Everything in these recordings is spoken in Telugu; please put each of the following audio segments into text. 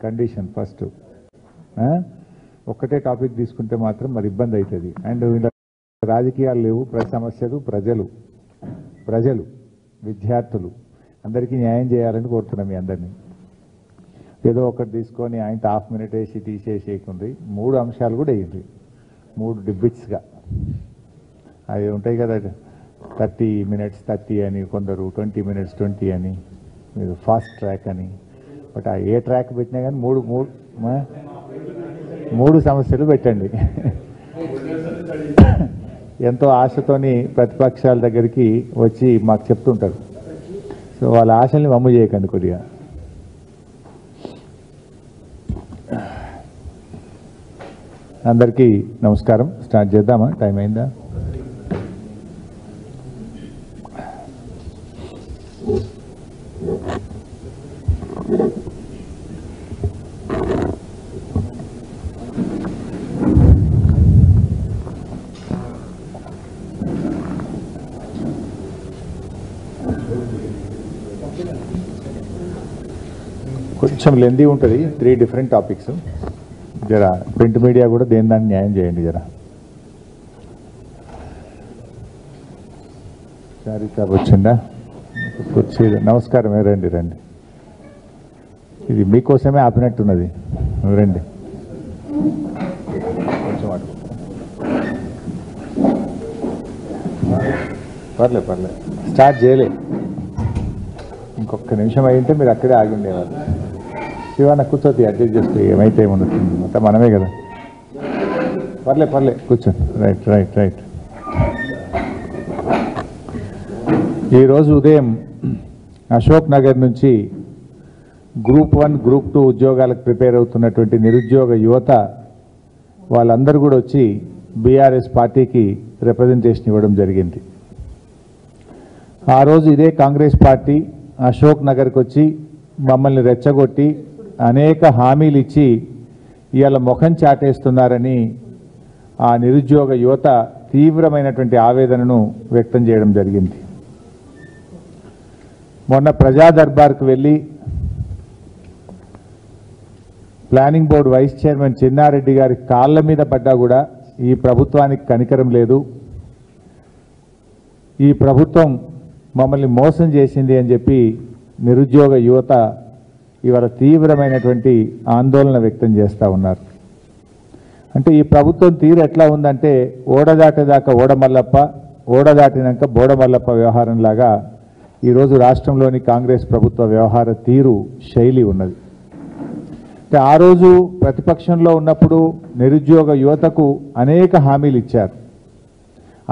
Condition first. ఒక్కటే టాపిక్ తీసుకుంటే మాత్రం మరి ఇబ్బంది అవుతుంది. అండ్ రాజకీయాలు లేవు, సమస్యలు ప్రజలు విద్యార్థులు అందరికీ న్యాయం చేయాలని కోరుతున్నాం మీ అందరినీ. ఏదో ఒకటి తీసుకొని ఆయన హాఫ్ మినిట్ వేసి తీసేసేయకుంది. 3 అంశాలు కూడా వేయండి, 3 డిబిట్స్గా. అవి ఉంటాయి కదా, 30 minutes 30 అని, కొందరు 20 minutes 20 అని, మీరు ఫాస్ట్ ట్రాక్ అని. బట్ ఏ ట్రాక్ పెట్టినా కానీ మూడు సమస్యలు పెట్టండి. ఎంతో ఆశతోని ప్రతిపక్షాల దగ్గరికి వచ్చి మాకు చెప్తుంటారు. సో వాళ్ళ ఆశల్ని వమ్ము చేయకండి కొద్దిగా. అందరికీ నమస్కారం. స్టార్ట్ చేద్దామా? టైం అయిందా? కొంచెం లెందీ ఉంటుంది, 3 different టాపిక్స్. జరా ప్రింట్ మీడియా కూడా దాన్ని న్యాయం చేయండి జరా. చారిత వచ్చిందా? కుర్చీ. నమస్కారం. రండి రండి, ఇది మీకోసమే ఆపినట్టున్నది. రండి కొంచెం అటు. పర్లేదు స్టార్ట్ చేయలే. ఇంకొక నిమిషం అయింటే మీరు అక్కడే ఆగి ఉండేవారు. శివాన కూర్చోతి, అడ్జస్ట్ చేస్తే ఏమైతే ఏముండదు, అంతా మనమే కదా. పర్లే కూర్చోండి. రైట్. ఈరోజు ఉదయం అశోక్ నగర్ నుంచి గ్రూప్ 1 గ్రూప్ 2 ఉద్యోగాలకు ప్రిపేర్ అవుతున్నటువంటి నిరుద్యోగ యువత వాళ్ళందరూ కూడా వచ్చి బీఆర్ఎస్ పార్టీకి రిప్రజెంటేషన్ ఇవ్వడం జరిగింది. ఆ రోజు ఇదే కాంగ్రెస్ పార్టీ అశోక్ నగర్కి వచ్చి మమ్మల్ని రెచ్చగొట్టి అనేక హామీలు ఇచ్చి ఇవాళ ముఖం చాటేస్తున్నారని ఆ నిరుద్యోగ యువత తీవ్రమైనటువంటి ఆవేదనను వ్యక్తం చేయడం జరిగింది. మొన్న ప్రజా దర్బార్కు వెళ్ళి planning board vice chairman Chinna Reddy గారి కాళ్ళ మీద పడ్డా కూడా ఈ ప్రభుత్వానికి కనికరం లేదు, ఈ ప్రభుత్వం మమ్మల్ని మోసం చేసింది అని చెప్పి నిరుద్యోగ యువత ఇవాళ తీవ్రమైనటువంటి ఆందోళన వ్యక్తం చేస్తూ ఉన్నారు. అంటే ఈ ప్రభుత్వం తీరు ఎట్లా ఉందంటే ఓడదాటేదాకా ఓడమల్లప్ప, ఓడదాటినాక బోడమల్లప్ప వ్యవహారంలాగా ఈరోజు రాష్ట్రంలోని కాంగ్రెస్ ప్రభుత్వ వ్యవహార తీరు శైలి ఉన్నది. అంటే ఆ రోజు ప్రతిపక్షంలో ఉన్నప్పుడు నిరుద్యోగ యువతకు అనేక హామీలు ఇచ్చారు,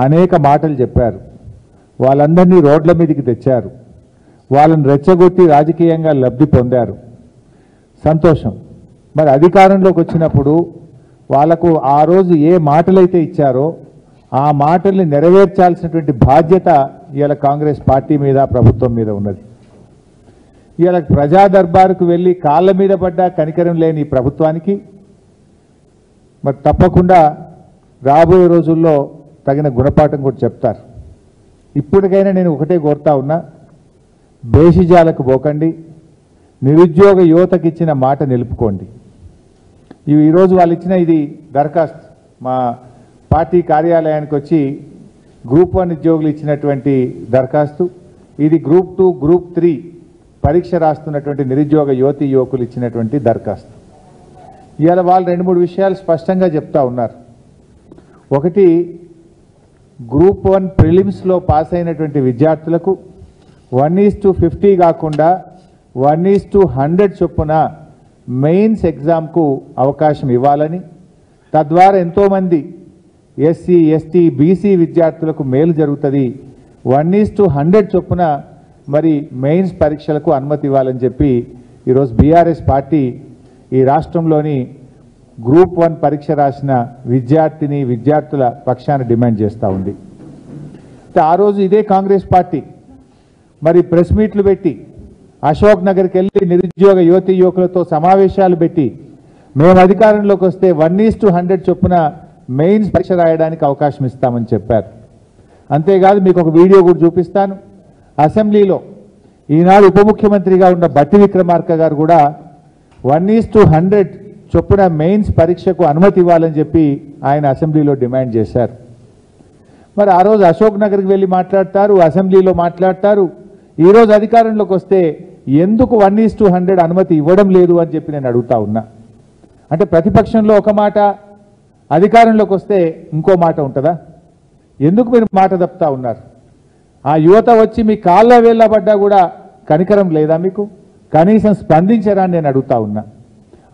అనేక మాటలు చెప్పారు, వాళ్ళందరినీ రోడ్ల మీదకి తెచ్చారు, వాళ్ళని రెచ్చగొట్టి రాజకీయంగా లబ్ధి పొందారు. సంతోషం. మరి అధికారంలోకి వచ్చినప్పుడు వాళ్లకు ఆ రోజు ఏ మాటలైతే ఇచ్చారో ఆ మాటల్ని నెరవేర్చాల్సినటువంటి బాధ్యత ఇవాళ కాంగ్రెస్ పార్టీ మీద, ప్రభుత్వం మీద ఉన్నది. ఇవాళ ప్రజా దర్బారుకు వెళ్ళి కాళ్ళ మీద పడ్డా కనికరం లేని ప్రభుత్వానికి మరి తప్పకుండా రాబోయే రోజుల్లో తగిన గుణపాఠం కూడా చెప్తారు. ఇప్పటికైనా నేను ఒకటే కోరుతా ఉన్నా, బేషిజాలకు పోకండి, నిరుద్యోగ యువతకి ఇచ్చిన మాట నిలుపుకోండి. ఈరోజు వాళ్ళు ఇచ్చిన ఇది దరఖాస్తు మా పార్టీ కార్యాలయానికి వచ్చి గ్రూప్ 1 ఉద్యోగులు ఇచ్చినటువంటి దరఖాస్తు. ఇది గ్రూప్ 2 గ్రూప్ 3 పరీక్ష రాస్తున్నటువంటి నిరుద్యోగ యువతీ యువకులు ఇచ్చినటువంటి దరఖాస్తు. ఇవాళ వాళ్ళు 2-3 విషయాలు స్పష్టంగా చెప్తా ఉన్నారు. ఒకటి, గ్రూప్ 1 ప్రిలిమ్స్లో పాస్ అయినటువంటి విద్యార్థులకు 1:50 కాకుండా 1:100 చొప్పున మెయిన్స్ ఎగ్జామ్కు అవకాశం ఇవ్వాలని, తద్వారా ఎంతోమంది ఎస్సీ ఎస్టీ బీసీ విద్యార్థులకు మేలు జరుగుతుంది. 1:100 చొప్పున మరి మెయిన్స్ పరీక్షలకు అనుమతి ఇవ్వాలని చెప్పి ఈరోజు బీఆర్ఎస్ పార్టీ ఈ రాష్ట్రంలోని గ్రూప్ 1 పరీక్ష రాసిన విద్యార్థుల పక్షాన డిమాండ్ చేస్తూ ఉంది. ఆ రోజు ఇదే కాంగ్రెస్ పార్టీ మరి ప్రెస్ మీట్లు పెట్టి అశోక్ నగర్కి వెళ్ళి నిరుద్యోగ యువతీ యువకులతో సమావేశాలు పెట్టి మేము అధికారంలోకి వస్తే 1:100 చొప్పున మెయిన్స్ పరీక్ష రాయడానికి అవకాశం ఇస్తామని చెప్పారు. అంతేకాదు మీకు ఒక వీడియో కూడా చూపిస్తాను. అసెంబ్లీలో ఈనాడు ఉప ముఖ్యమంత్రిగా ఉన్న బట్టి విక్రమార్క గారు కూడా 1:100 చొప్పున మెయిన్స్ పరీక్షకు అనుమతి ఇవ్వాలని చెప్పి ఆయన అసెంబ్లీలో డిమాండ్ చేశారు. మరి ఆ రోజు అశోక్ నగర్కి వెళ్ళి మాట్లాడతారు, అసెంబ్లీలో మాట్లాడతారు. ఈరోజు అధికారంలోకి వస్తే ఎందుకు 1:100 అనుమతి ఇవ్వడం లేదు అని చెప్పి నేను అడుగుతా ఉన్నా. అంటే ప్రతిపక్షంలో ఒక మాట, అధికారంలోకి వస్తే ఇంకో మాట ఉంటుందా? ఎందుకు మీరు మాట తప్పుతా ఉన్నారు? ఆ యువత వచ్చి మీ కాళ్ళ వేళ్ళ పడ్డా కూడా కనికరం లేదా మీకు? కనీసం స్పందించరా అని నేను అడుగుతా ఉన్నా.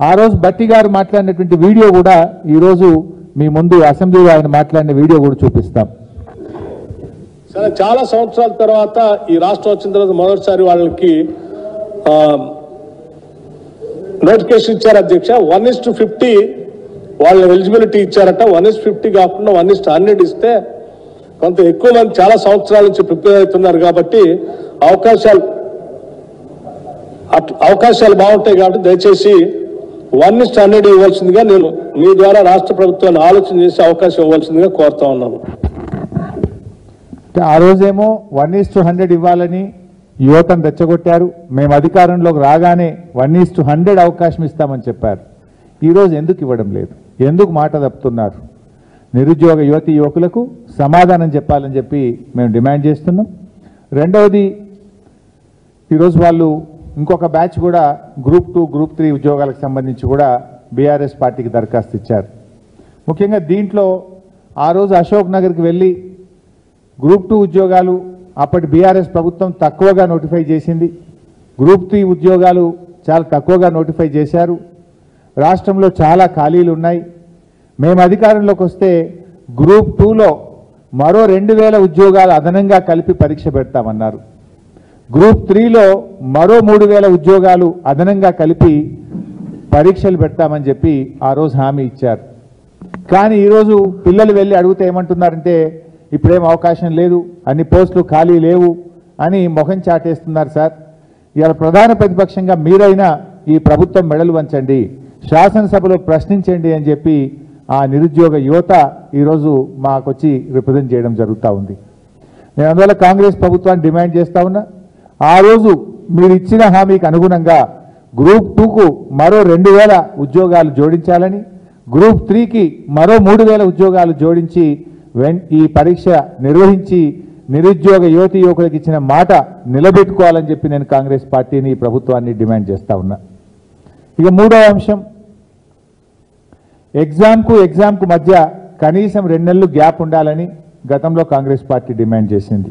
ఆ రోజు బట్టి గారు మాట్లాడినటువంటి వీడియో కూడా ఈరోజు మీ ముందు అసెంబ్లీలో ఆయన మాట్లాడిన వీడియో కూడా చూపిస్తాం. సరే, చాలా సంవత్సరాల తర్వాత ఈ రాష్ట్రం వచ్చిన తర్వాత మొదటిసారి వాళ్ళకి నోటిఫికేషన్ ఇచ్చారు అధ్యక్ష. 1:50 వాళ్ళ ఎలిజిబిలిటీ ఇచ్చారట. 1:50 కాకుండా 1:100 ఇస్తే కొంత ఎక్కువ మంది చాలా సంవత్సరాల నుంచి ప్రిపేర్ అవుతున్నారు కాబట్టి అవకాశాలు బాగుంటాయి. కాబట్టి దయచేసి 1:100 ఇవ్వాల్సిందిగా నేను మీ ద్వారా రాష్ట్ర ప్రభుత్వాన్ని ఆలోచన చేసి అవకాశం ఇవ్వాల్సిందిగా కోరుతా ఉన్నాను. ఆ రోజేమో 1:100 ఇవ్వాలని యువతను రెచ్చగొట్టారు. మేము అధికారంలోకి రాగానే 1:100 అవకాశం ఇస్తామని చెప్పారు. ఈరోజు ఎందుకు ఇవ్వడం లేదు? ఎందుకు మాట తప్పుతున్నారు? నిరుద్యోగ యువతి యువకులకు సమాధానం చెప్పాలని చెప్పి మేము డిమాండ్ చేస్తున్నాం. రెండవది, ఈరోజు వాళ్ళు ఇంకొక బ్యాచ్ కూడా గ్రూప్ 2, గ్రూప్ 3 ఉద్యోగాలకు సంబంధించి కూడా బీఆర్ఎస్ పార్టీకి దరఖాస్తు ఇచ్చారు. ముఖ్యంగా దీంట్లో ఆ రోజు అశోక్ నగర్కి వెళ్ళి గ్రూప్ 2 ఉద్యోగాలు అప్పటి బీఆర్ఎస్ ప్రభుత్వం తక్కువగా నోటిఫై చేసింది. గ్రూప్ 3 ఉద్యోగాలు చాలా తక్కువగా నోటిఫై చేశారు. రాష్ట్రంలో చాలా ఖాళీలు ఉన్నాయి. మేము అధికారంలోకి వస్తే గ్రూప్ 2లో మరో 2000 ఉద్యోగాలు అదనంగా కలిపి పరీక్ష పెడతామన్నారు. గ్రూప్ 3లో మరో 3000 ఉద్యోగాలు అదనంగా కలిపి పరీక్షలు పెడతామని చెప్పి ఆ రోజు హామీ ఇచ్చారు. కానీ ఈరోజు పిల్లలు వెళ్ళి అడిగితే ఏమంటున్నారంటే ఇప్పుడేం అవకాశం లేదు, అన్ని పోస్టులు ఖాళీ లేవు అని మొహం చాటేస్తున్నారు. సార్, ఇవాళ ప్రధాన ప్రతిపక్షంగా మీరైనా ఈ ప్రభుత్వం మెడలు వంచండి, శాసనసభలో ప్రశ్నించండి అని చెప్పి ఆ నిరుద్యోగ యువత ఈరోజు మాకొచ్చి రిప్రజెంట్ చేయడం జరుగుతూ ఉంది. నేను అందువల్ల కాంగ్రెస్ ప్రభుత్వాన్ని డిమాండ్ చేస్తా ఉన్నా, ఆ రోజు మీరు ఇచ్చిన హామీకి అనుగుణంగా గ్రూప్ 2కు మరో 2000 ఉద్యోగాలు జోడించాలని, గ్రూప్ 3కి మరో 3000 ఉద్యోగాలు జోడించి ఈ పరీక్ష నిర్వహించి నిరుద్యోగ యువతి యువకులకు ఇచ్చిన మాట నిలబెట్టుకోవాలని చెప్పి నేను కాంగ్రెస్ పార్టీని, ప్రభుత్వాన్ని డిమాండ్ చేస్తా ఉన్నా. ఇక మూడవ అంశం, ఎగ్జామ్కు మధ్య కనీసం 2 నెలలు గ్యాప్ ఉండాలని గతంలో కాంగ్రెస్ పార్టీ డిమాండ్ చేసింది.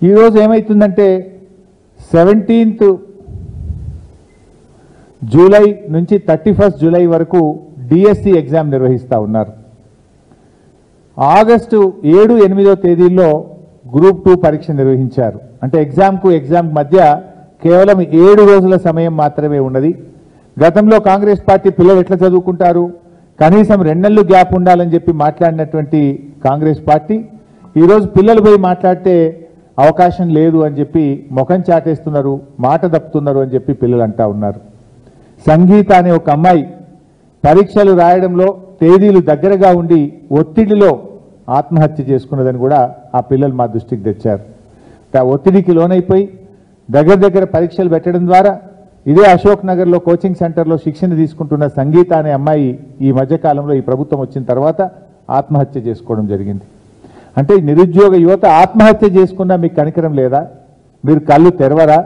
ఈరోజు ఏమవుతుందంటే 17th జూలై నుంచి 31st జూలై వరకు డిఎస్సి ఎగ్జామ్ నిర్వహిస్తూ ఉన్నారు. ఆగస్టు 7, 8వ తేదీల్లో గ్రూప్ 2 పరీక్ష నిర్వహించారు. అంటే ఎగ్జామ్ మధ్య కేవలం 7 రోజుల సమయం మాత్రమే ఉన్నది. గతంలో కాంగ్రెస్ పార్టీ పిల్లలు ఎట్లా చదువుకుంటారు, కనీసం 2 నెలలు గ్యాప్ ఉండాలని చెప్పి మాట్లాడినటువంటి కాంగ్రెస్ పార్టీ ఈరోజు పిల్లలు పోయి మాట్లాడితే అవకాశం లేదు అని చెప్పి ముఖం చాటేస్తున్నారు, మాట తప్పుతున్నారు అని చెప్పి పిల్లలు అంటా ఉన్నారు. సంగీత అనే ఒక అమ్మాయి పరీక్షలు రాయడంలో తేదీలు దగ్గరగా ఉండి ఒత్తిడిలో ఆత్మహత్య చేసుకున్నదని కూడా ఆ పిల్లలు మా దృష్టికి తెచ్చారు. ఒత్తిడికి లోనైపోయి దగ్గర పరీక్షలు పెట్టడం ద్వారా ఇదే అశోక్ నగర్లో కోచింగ్ సెంటర్లో శిక్షణ తీసుకుంటున్న సంగీత అనే అమ్మాయి ఈ మధ్యకాలంలో ఈ ప్రభుత్వం వచ్చిన తర్వాత ఆత్మహత్య చేసుకోవడం జరిగింది. అంటే నిరుద్యోగ యువత ఆత్మహత్య చేసుకున్నా మీకు కనికరం లేదా? మీరు కళ్ళు తెరవరా?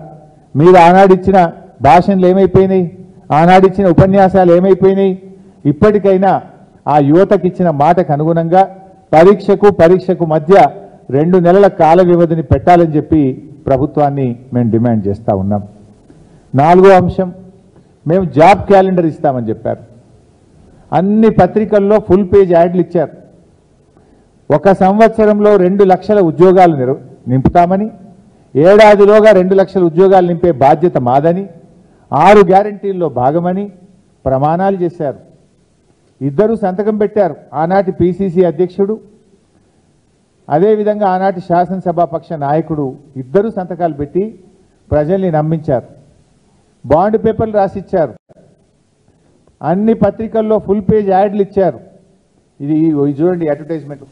మీరు ఆనాడిచ్చిన భాషణలు ఏమైపోయినాయి? ఆనాడిచ్చిన ఉపన్యాసాలు ఏమైపోయినాయి? ఇప్పటికైనా ఆ యువతకి ఇచ్చిన మాటకు అనుగుణంగా పరీక్షకు మధ్య 2 నెలల కాల వ్యవధిని పెట్టాలని చెప్పి ప్రభుత్వాన్ని మేము డిమాండ్ చేస్తూ ఉన్నాం. 4వ అంశం, మేము జాబ్ క్యాలెండర్ ఇస్తామని చెప్పారు. అన్ని పత్రికల్లో ఫుల్ పేజ్ యాడ్లు ఇచ్చారు. 1 సంవత్సరంలో 2 లక్షల ఉద్యోగాలు నింపుతామని, ఏడాదిలోగా 2 లక్షల ఉద్యోగాలు నింపే బాధ్యత మాదని, 6 గ్యారంటీల్లో భాగమని ప్రమాణాలు చేశారు. ఇద్దరు సంతకం పెట్టారు, ఆనాటి పిసిసి అధ్యక్షుడు అదేవిధంగా ఆనాటి శాసనసభాపక్ష నాయకుడు. ఇద్దరు సంతకాలు పెట్టి ప్రజల్ని నమ్మించారు. బాండ్ పేపర్లు రాసిచ్చారు. అన్ని పత్రికల్లో ఫుల్ పేజ్ యాడ్లు ఇచ్చారు. ఇది చూడండి అడ్వర్టైజ్మెంట్.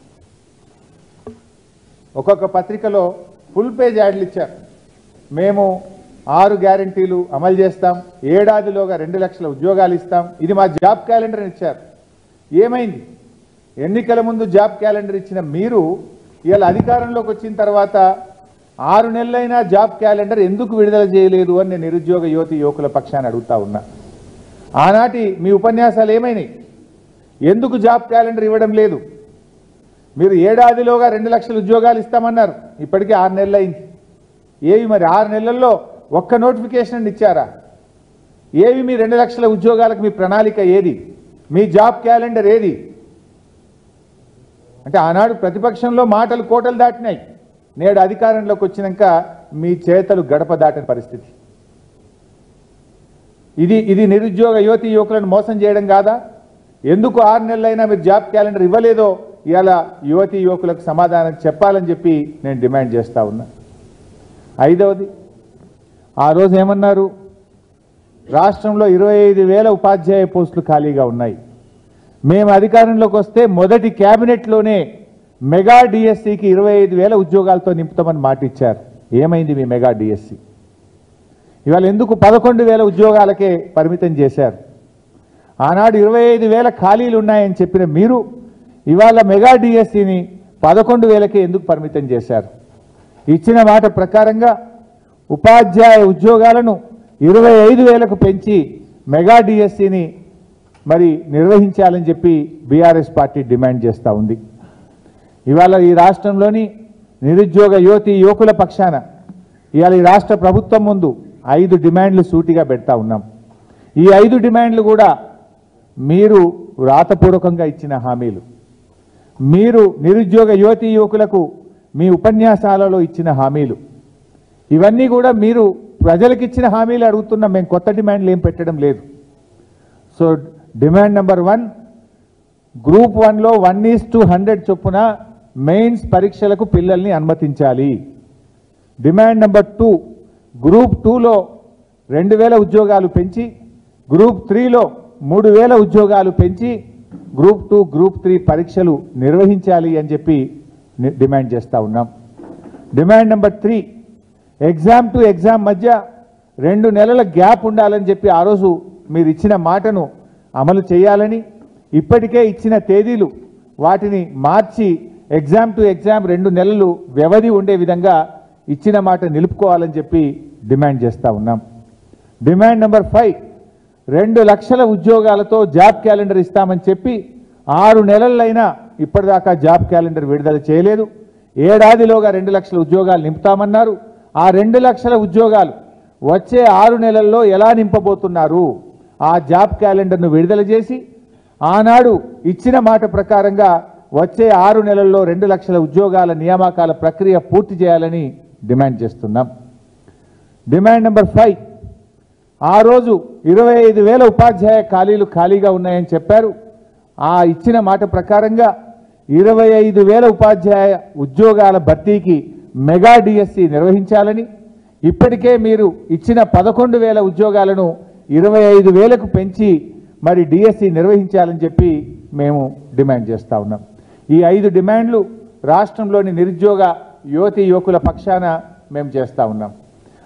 ఒక్కొక్క పత్రికలో ఫుల్ పేజ్ యాడ్లు ఇచ్చారు. మేము 6 గ్యారెంటీలు అమలు చేస్తాం, ఏడాదిలోగా 2 లక్షల ఉద్యోగాలు ఇస్తాం, ఇది మా జాబ్ క్యాలెండర్ ఇచ్చారు. ఏమైంది? ఎన్నికల ముందు జాబ్ క్యాలెండర్ ఇచ్చిన మీరు ఇవాళ అధికారంలోకి వచ్చిన తర్వాత 6 నెలలైనా జాబ్ క్యాలెండర్ ఎందుకు విడుదల చేయలేదు అని నేను నిరుద్యోగ యువకుల పక్షాన్ని అడుగుతా ఉన్నా. ఆనాటి మీ ఉపన్యాసాలు ఏమైనాయి? ఎందుకు జాబ్ క్యాలెండర్ ఇవ్వడం లేదు? మీరు ఏడాదిలోగా 2 లక్షల ఉద్యోగాలు ఇస్తామన్నారు, ఇప్పటికీ 6 నెలలు అయింది. ఏవి మరి 6 నెలల్లో ఒక్క నోటిఫికేషన్ ఇచ్చారా? ఏవి మీ 2 లక్షల ఉద్యోగాలకు మీ ప్రణాళిక ఏది? మీ జాబ్ క్యాలెండర్ ఏది? అంటే ఆనాడు ప్రతిపక్షంలో మాటలు కోటలు దాటినాయి, నేడు అధికారంలోకి వచ్చినాక మీ చేతలు గడప దాటిన పరిస్థితి. ఇది నిరుద్యోగ యువకులను మోసం చేయడం కాదా? ఎందుకు 6 నెలలైనా మీరు జాబ్ క్యాలెండర్ ఇవ్వలేదో ఇవాళ యువకులకు సమాధానం చెప్పాలని చెప్పి నేను డిమాండ్ చేస్తా ఉన్నా. 5వది, ఆ రోజు ఏమన్నారు? రాష్ట్రంలో 25,000 ఉపాధ్యాయ పోస్టులు ఖాళీగా ఉన్నాయి. మేము అధికారంలోకి వస్తే మొదటి క్యాబినెట్లోనే మెగా డిఎస్సికి 25,000 ఉద్యోగాలతో నింపుతామని మాట ఇచ్చారు. ఏమైంది మీ మెగా డిఎస్సి? ఇవాళ ఎందుకు 11,000 ఉద్యోగాలకే పరిమితం చేశారు? ఆనాడు 25,000 ఖాళీలు ఉన్నాయని చెప్పిన మీరు ఇవాళ మెగా డిఎస్సిని 11,000కే ఎందుకు పరిమితం చేశారు? ఇచ్చిన మాట ప్రకారంగా ఉపాధ్యాయ ఉద్యోగాలను 25,000కు పెంచి మెగా డిఎస్సిని మరి నిర్వహించాలని చెప్పి బీఆర్ఎస్ పార్టీ డిమాండ్ చేస్తూ ఉంది. ఇవాళ ఈ రాష్ట్రంలోని నిరుద్యోగ యువకుల పక్షాన ఇవాళ ఈ రాష్ట్ర ప్రభుత్వం ముందు 5 డిమాండ్లు సూటిగా పెడతా ఉన్నాం. ఈ 5 డిమాండ్లు కూడా మీరు రాతపూర్వకంగా ఇచ్చిన హామీలు, మీరు నిరుద్యోగ యువకులకు మీ ఉపన్యాసాలలో ఇచ్చిన హామీలు, ఇవన్నీ కూడా మీరు ప్రజలకు ఇచ్చిన హామీలు అడుగుతున్నాం. మేము కొత్త డిమాండ్లు ఏం పెట్టడం లేదు. సో డిమాండ్ నెంబర్ 1, గ్రూప్ 1లో 1:100 చొప్పున మెయిన్స్ పరీక్షలకు పిల్లల్ని అనుమతించాలి. డిమాండ్ నెంబర్ 2, గ్రూప్ 2లో 2,000 ఉద్యోగాలు పెంచి గ్రూప్ 3లో 3,000 ఉద్యోగాలు పెంచి గ్రూప్ 2, గ్రూప్ 3 పరీక్షలు నిర్వహించాలి అని చెప్పి డిమాండ్ చేస్తూ ఉన్నాం. Demand number 3, exam to exam మధ్య 2 నెలల గ్యాప్ ఉండాలని చెప్పి ఆ రోజు మీరు ఇచ్చిన మాటను అమలు చేయాలని, ఇప్పటికే ఇచ్చిన తేదీలు వాటిని మార్చి ఎగ్జామ్ టు ఎగ్జామ్ 2 నెలలు వ్యవధి ఉండే విధంగా ఇచ్చిన మాట నిలుపుకోవాలని చెప్పి డిమాండ్ చేస్తూ ఉన్నాం. డిమాండ్ నెంబర్ 5, 2 లక్షల ఉద్యోగాలతో జాబ్ క్యాలెండర్ ఇస్తామని చెప్పి 6 నెలలైనా ఇప్పటిదాకా జాబ్ క్యాలెండర్ విడుదల చేయలేదు. ఏడాదిలోగా 2 లక్షల ఉద్యోగాలు నింపుతామన్నారు. ఆ 2 లక్షల ఉద్యోగాలు వచ్చే 6 నెలల్లో ఎలా నింపబోతున్నారు? ఆ జాబ్ క్యాలెండర్ను విడుదల చేసి ఆనాడు ఇచ్చిన మాట ప్రకారంగా వచ్చే 6 నెలల్లో 2 లక్షల ఉద్యోగాల నియామకాల ప్రక్రియ పూర్తి చేయాలని డిమాండ్ చేస్తున్నాం. డిమాండ్ నెంబర్ 5, ఆ రోజు 25,000 ఉపాధ్యాయ ఖాళీగా ఉన్నాయని చెప్పారు. ఆ ఇచ్చిన మాట ప్రకారంగా 25,000 ఉపాధ్యాయ ఉద్యోగాల భర్తీకి మెగా డిఎస్సి నిర్వహించాలని, ఇప్పటికే మీరు ఇచ్చిన 11,000 ఉద్యోగాలను 25,000కు పెంచి మరి డిఎస్సి నిర్వహించాలని చెప్పి మేము డిమాండ్ చేస్తూ ఉన్నాం. ఈ 5 డిమాండ్లు రాష్ట్రంలోని నిరుద్యోగ యువకుల పక్షాన మేము చేస్తూ ఉన్నాం.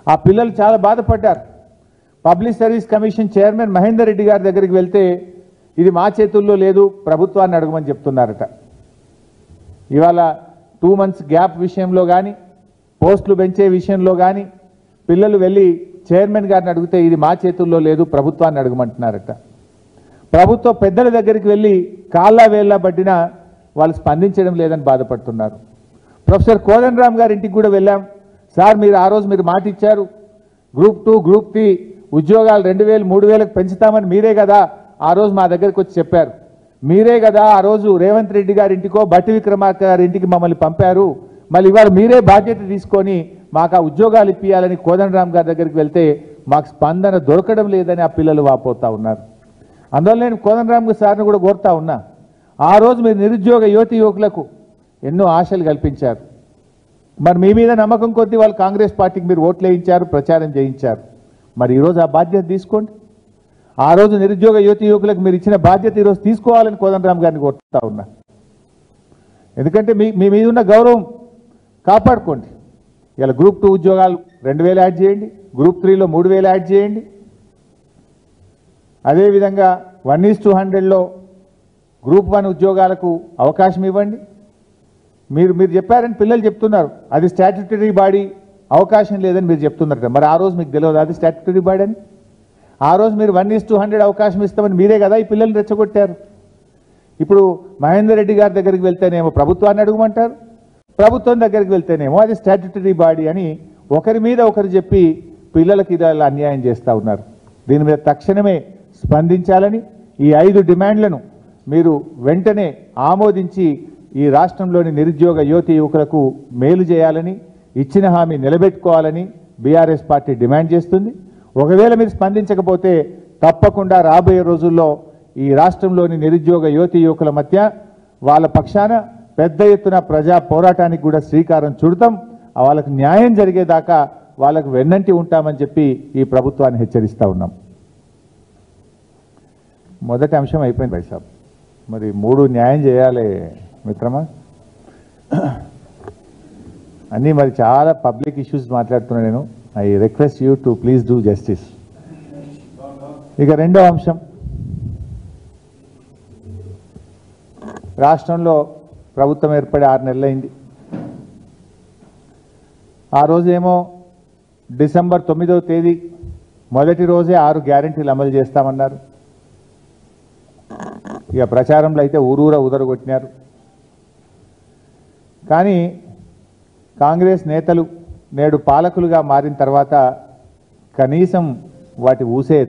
ఆ పిల్లలు చాలా బాధపడ్డారు. Public service commission chairman Mahender Reddy గారి దగ్గరికి వెళ్తే ఇది మా చేతుల్లో లేదు, ప్రభుత్వాన్ని అడగమని చెప్తున్నారట. ఇవాళ 2 months గ్యాప్ విషయంలో కానీ, పోస్టులు పెంచే విషయంలో కానీ పిల్లలు వెళ్ళి చైర్మన్ గారిని అడిగితే ఇది మా చేతుల్లో లేదు, ప్రభుత్వాన్ని అడగమంటున్నారట. ప్రభుత్వ పెద్దల దగ్గరికి వెళ్ళి కాళ్ళ వేళ్ళ పట్టినా వాళ్ళు స్పందించడం లేదని బాధపడుతున్నారు. ప్రొఫెసర్ కోదండరామ్ గారి ఇంటికి కూడా వెళ్ళాం. సార్ మీరు ఆ రోజు మీరు మాట ఇచ్చారు, గ్రూప్ 2, గ్రూప్ 3 ఉద్యోగాలు 2,000, 3,000కు పెంచుతామని మీరే కదా ఆ రోజు మా దగ్గరికి వచ్చి చెప్పారు. మీరే కదా ఆ రోజు రేవంత్ రెడ్డి గారి ఇంటికో బట్టి విక్రమార్క గారి ఇంటికి మమ్మల్ని పంపారు. మళ్ళీ ఇవాళ మీరే బాధ్యత తీసుకొని మాకు ఆ ఉద్యోగాలు ఇప్పియాలని కోదండరామ్ గారి దగ్గరికి వెళ్తే మాకు స్పందన దొరకడం లేదని ఆ పిల్లలు వాపోతా ఉన్నారు. అందువల్ల నేను కోదండరామ్ సార్ని కూడా కోరుతా ఉన్నా, ఆ రోజు మీరు నిరుద్యోగ యువకులకు ఎన్నో ఆశలు కల్పించారు. మరి మీ మీద నమ్మకం కొద్దీ వాళ్ళు కాంగ్రెస్ పార్టీకి మీరు ఓట్లు వేయించారు, ప్రచారం చేయించారు. మరి ఈరోజు ఆ బాధ్యత తీసుకోండి. ఆ రోజు నిరుద్యోగ యువకులకు మీరు ఇచ్చిన బాధ్యత ఈరోజు తీసుకోవాలని కోదండరామ్ గారిని కోరుతా ఉన్నా. ఎందుకంటే మీ మీద ఉన్న గౌరవం కాపాడుకోండి. ఇలా గ్రూప్ 2 ఉద్యోగాలు 2000 యాడ్ చేయండి, గ్రూప్ 3లో 3000 యాడ్ చేయండి. అదేవిధంగా 1:100లో గ్రూప్ 1 ఉద్యోగాలకు అవకాశం ఇవ్వండి. మీరు చెప్పారని పిల్లలు చెప్తున్నారు, అది స్టాట్యుటరీ బాడీ, అవకాశం లేదని మీరు చెప్తున్నారు. మరి ఆ రోజు మీకు తెలియదు అది స్టాట్యుటరీ బాడీ అని? ఆ రోజు మీరు 1:100 అవకాశం ఇస్తామని మీరే కదా ఈ పిల్లల్ని రెచ్చగొట్టారు. ఇప్పుడు మహేందర్ రెడ్డి గారి దగ్గరికి వెళ్తేనేమో ప్రభుత్వాన్ని అడగమంటారు, ప్రభుత్వం దగ్గరికి వెళ్తేనేమో అది స్టాట్యుటరీ బాడీ అని ఒకరి మీద ఒకరు చెప్పి పిల్లలకి ఇలా అన్యాయం చేస్తూ ఉన్నారు. దీని మీద తక్షణమే స్పందించాలని, ఈ 5 డిమాండ్లను మీరు వెంటనే ఆమోదించి ఈ రాష్ట్రంలోని నిరుద్యోగ యువతి యువకులకు మేలు చేయాలని, ఇచ్చిన హామీ నిలబెట్టుకోవాలని బీఆర్ఎస్ పార్టీ డిమాండ్ చేస్తుంది. ఒకవేళ మీరు స్పందించకపోతే తప్పకుండా రాబోయే రోజుల్లో ఈ రాష్ట్రంలోని నిరుద్యోగ యువతి యువకుల మధ్య వాళ్ళ పక్షాన పెద్ద ఎత్తున ప్రజా పోరాటానికి కూడా శ్రీకారం చుడతాం. వాళ్ళకు న్యాయం జరిగేదాకా వాళ్ళకు వెన్నంటి ఉంటామని చెప్పి ఈ ప్రభుత్వాన్ని హెచ్చరిస్తూ ఉన్నాం. మొదటి అంశం అయిపోయింది భాయ్ సాబ్, మరి 3 న్యాయం చేయాలి మిత్రమా. అన్నీ మరి చాలా పబ్లిక్ ఇష్యూస్ మాట్లాడుతున్నా నేను. I request you to please do justice. ఇక రెండో అంశం, రాష్ట్రంలో ప్రభుత్వం ఏర్పడి 6 నెలలైంది. ఆ రోజేమో డిసెంబర్ 9వ తేదీ మొదటి రోజే 6 గ్యారెంటీలు అమలు చేస్తామన్నారు. ఇక ప్రచారంలో అయితే ఊరూర ఉదరగొట్టినారు. కానీ కాంగ్రెస్ నేతలు నేడు పాలకులుగా మారిన తర్వాత కనీసం వాటి ఊసే